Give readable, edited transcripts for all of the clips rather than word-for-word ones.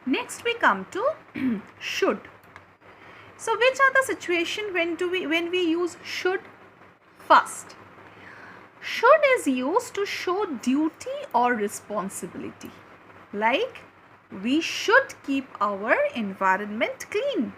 Next we come to should. So which are the situation when we use should? First, should is used to show duty or responsibility. Like, we should keep our environment clean.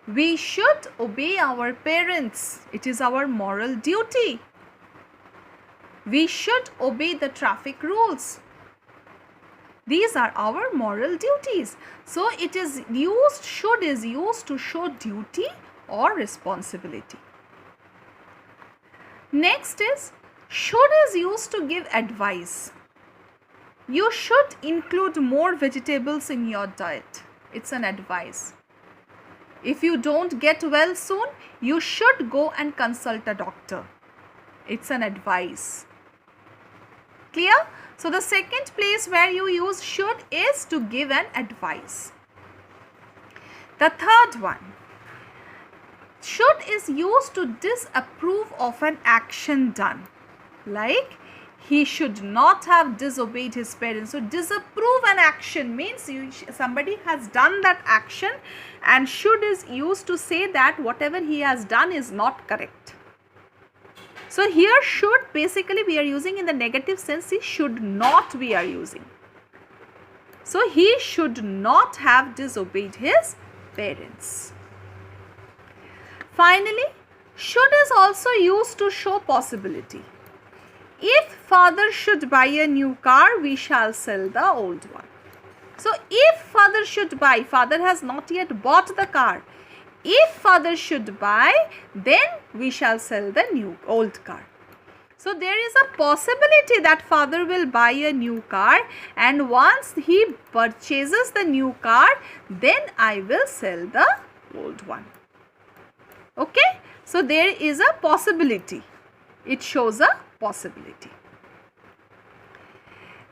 We should obey our parents. It is our moral duty. We should obey the traffic rules. These are our moral duties. So it is used, should is used to show duty or responsibility. Next is, should is used to give advice. You should include more vegetables in your diet. It's an advice. If you don't get well soon, you should go and consult a doctor. It's an advice. Clear? So the second place where you use should is to give an advice. The third one, should is used to disapprove of an action done. Like, he should not have disobeyed his parents. So disapprove an action means somebody has done that action, and should is used to say that whatever he has done is not correct. So here should, basically we are using in the negative sense, he should not we are using. So he should not have disobeyed his parents. Finally, should is also used to show possibility. If father should buy a new car, we shall sell the old one. So if father should buy, father has not yet bought the car. If father should buy, then we shall sell the old car. So there is a possibility that father will buy a new car, and once he purchases the new car, then I will sell the old one. Okay? So there is a possibility. It shows a possibility.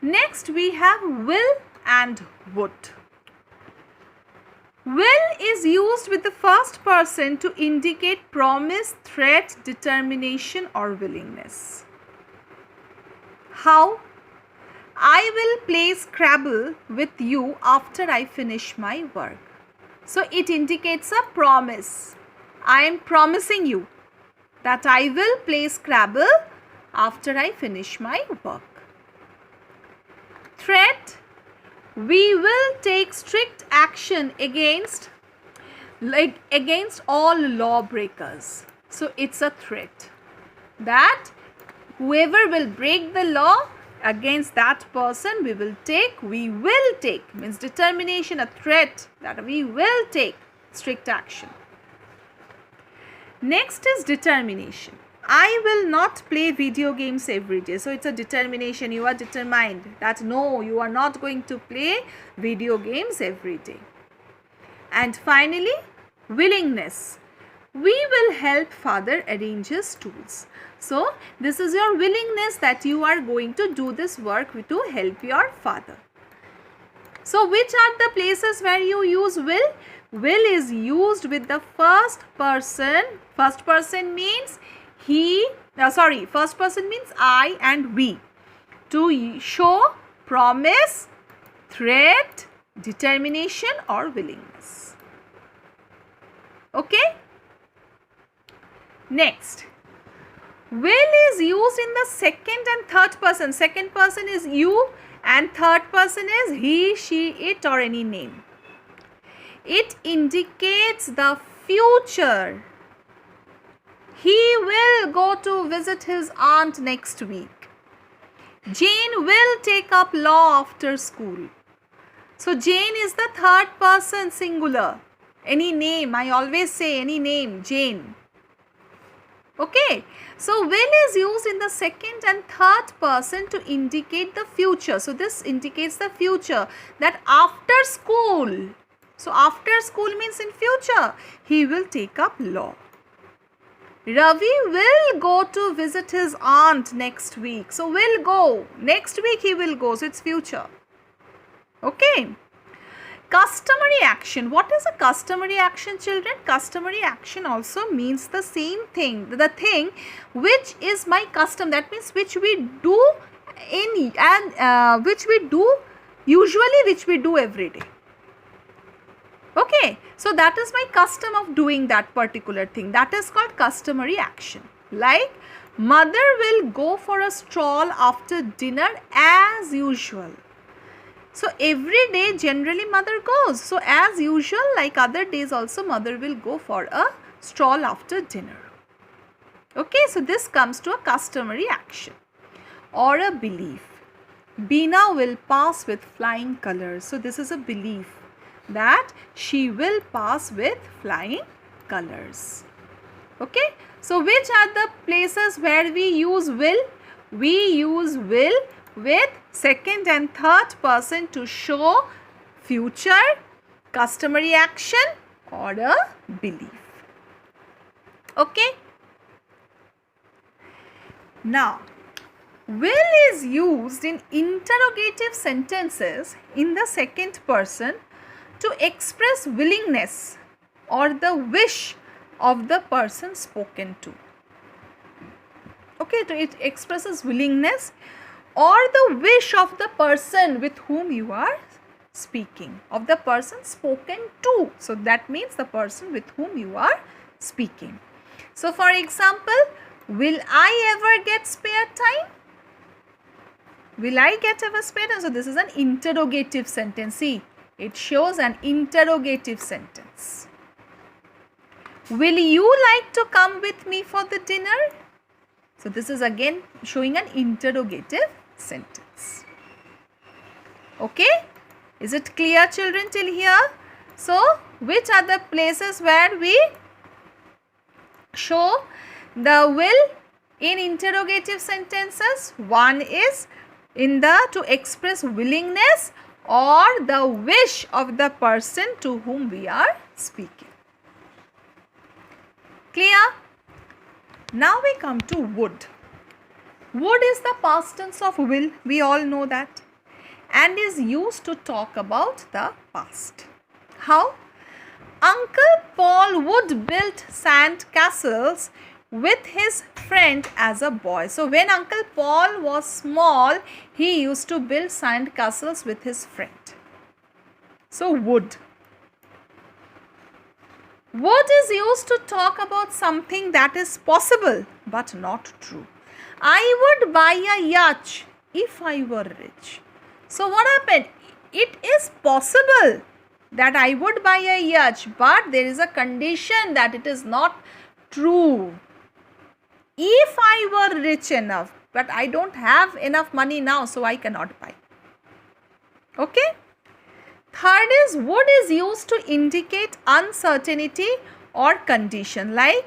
Next we have will and would. Will is used with the first person to indicate promise, threat, determination or willingness. How? I will play Scrabble with you after I finish my work. So it indicates a promise. I am promising you that I will play Scrabble after I finish my work. Threat. We will take strict action against all lawbreakers. So it's a threat that whoever will break the law, against that person we will take means determination, a threat that we will take strict action. Next is determination. I will not play video games every day. So it's a determination. You are determined that no, you are not going to play video games every day. And finally, willingness. We will help father arrange his tools. So this is your willingness that you are going to do this work to help your father. So which are the places where you use will? Will is used with the first person. First person means first person means I and we, to show promise, threat, determination or willingness. Okay? Next, will is used in the second and third person. Second person is you and third person is he, she, it or any name. It indicates the future. He will go to visit his aunt next week. Jane will take up law after school. So Jane is the third person singular. Any name, I always say any name, Jane. Okay, so will is used in the second and third person to indicate the future. So this indicates the future, that after school. So after school means in future, he will take up law. Ravi will go to visit his aunt next week. So will go. Next week he will go. So it's future. Okay. Customary action. What is a customary action, children? Customary action also means the same thing. The thing which is my custom. That means which we do usually which we do every day. Okay, so that is my custom of doing that particular thing. That is called customary action. Like, mother will go for a stroll after dinner as usual. So every day generally mother goes. So as usual, like other days also, mother will go for a stroll after dinner. Okay, so this comes to a customary action. Or a belief. Beena will pass with flying colors. So this is a belief that she will pass with flying colors. Okay, so which are the places where we use will? We use will with second and third person to show future, customary action, or a belief. Okay. Now, will is used in interrogative sentences in the second person to express willingness or the wish of the person spoken to. Okay, so it expresses willingness or the wish of the person with whom you are speaking, of the person spoken to. So that means the person with whom you are speaking. So for example, will I ever get spare time? Will I get ever spare time? So this is an interrogative sentence. See, it shows an interrogative sentence. Will you like to come with me for the dinner? So this is again showing an interrogative sentence. Okay? Is it clear, children, till here? So which are the places where we show the will in interrogative sentences? One is in the to express willingness or the wish of the person to whom we are speaking. Clear? Now we come to would. Would is the past tense of will. We all know that. And is used to talk about the past. How? Uncle Paul would build sand castles with his friend as a boy. So when Uncle Paul was small, he used to build sand castles with his friend. So would. Would is used to talk about something that is possible but not true. I would buy a yacht if I were rich. So what happened? It is possible that I would buy a yacht, but there is a condition that it is not true. If I were rich enough, but I don't have enough money now, so I cannot buy. Okay? Third is would is used to indicate uncertainty or condition. Like,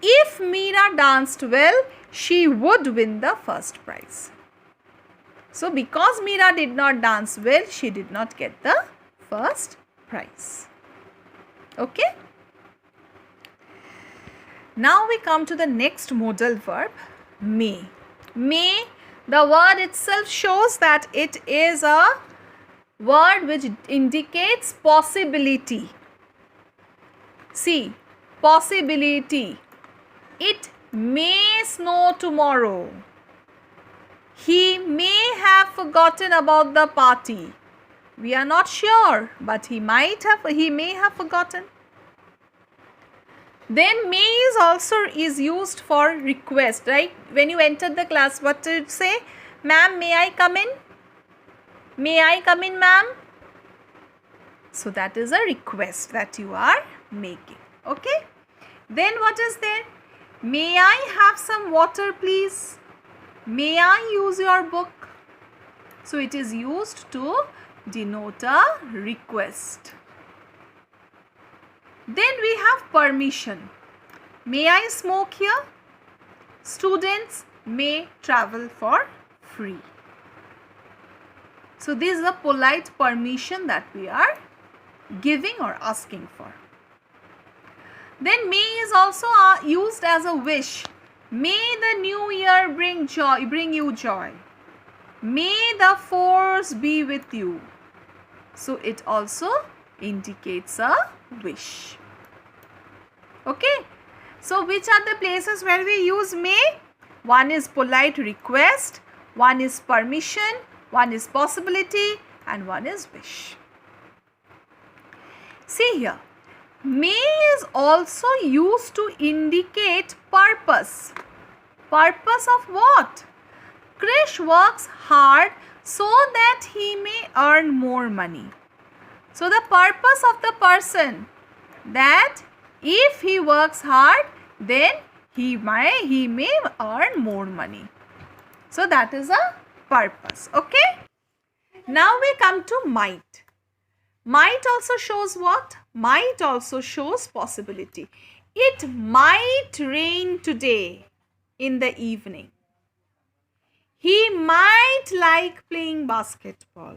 if Meera danced well, she would win the first prize. So because Meera did not dance well, she did not get the first prize. Okay? Now we come to the next modal verb, may. May, the word itself shows that it is a word which indicates possibility. See, possibility. It may snow tomorrow. He may have forgotten about the party. We are not sure, but he may have forgotten. Then may is also used for request, right? When you entered the class, what did it say? Ma'am, may I come in? May I come in, ma'am? So that is a request that you are making. Okay? Then what is there? May I have some water, please? May I use your book? So it is used to denote a request. Then we have permission. May I smoke here? Students may travel for free. So this is a polite permission that we are giving or asking for. Then may is also used as a wish. May the new year bring you joy. May the force be with you. So it also indicates a wish. Okay. So which are the places where we use may? One is polite request, one is permission, one is possibility, and one is wish. See here, may is also used to indicate purpose. Purpose of what? Krish works hard so that he may earn more money. So the purpose of the person, that if he works hard, then he may earn more money. So that is a purpose. Okay. Now we come to might. Might also shows what? Might also shows possibility. It might rain today in the evening. He might like playing basketball.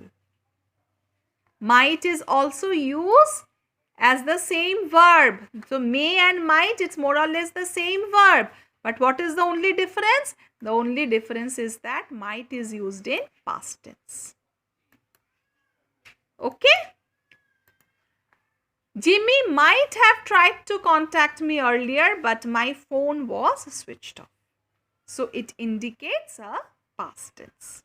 Might is also used as the same verb. So may and might, it's more or less the same verb. But what is the only difference? The only difference is that might is used in past tense. Okay? Jimmy might have tried to contact me earlier, but my phone was switched off. So it indicates a past tense.